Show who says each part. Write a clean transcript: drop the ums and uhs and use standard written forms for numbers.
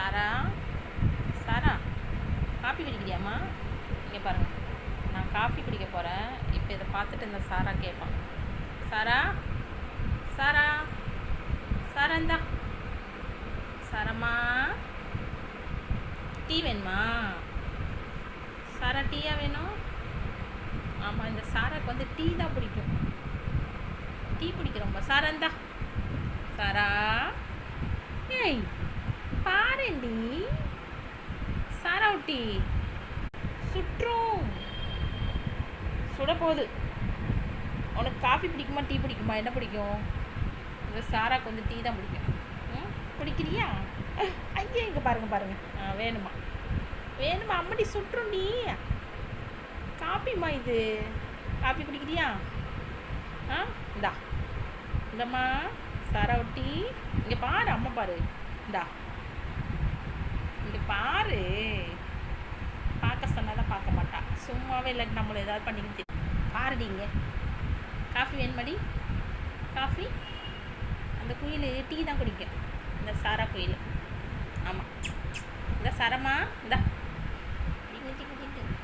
Speaker 1: சாரா சாரா coffee குடிக்கிறியாம்மா? இங்கே பாருங்கள், நான் காஃபி குடிக்க போகிறேன். இப்போ இதை பார்த்துட்டு இந்த சாரா கேட்பான். சாரா சாரா சாரா இந்தா சாரம்மா, டீ வேணுமா? சாரா டீயா வேணும்? ஆமாம், இந்த சாராக்கு வந்து டீ தான் பிடிக்கும். டீ பிடிக்கிறோம்மா. சாரா இந்தா சாரா. ஏய் பாருண்டி, சாரா ஊட்டி சுற்றும் சுட போகுது. உனக்கு காஃபி பிடிக்குமா டீ பிடிக்குமா? என்ன பிடிக்கும்? இந்த சாராக்கு வந்து டீ தான் பிடிக்கும். பிடிக்கிறியா? ஐயா இங்கே பாருங்க. வேணுமா வேணுமா? அம்மடி சுற்றும் நீ. காஃபிம்மா இது. காஃபி குடிக்கிறியா? இந்தா இந்தம்மா சாரா ஒட்டி. இங்கே பாரு, அம்மா பாரு. இந்தா இங்கே பாரு. பார்க்க சொன்னாதான் பார்க்க மாட்டா. சும்மாவே இல்லாட்டி நம்மளை ஏதாவது பண்ணிக்கிட்டு பாருடி. இங்கே காஃபி வேணுமாடி? காஃபி அந்த குயில் டீ தான் குடிக்கும், இந்த சாரா குயில். ஆமாம், இந்த சரமா இந்தா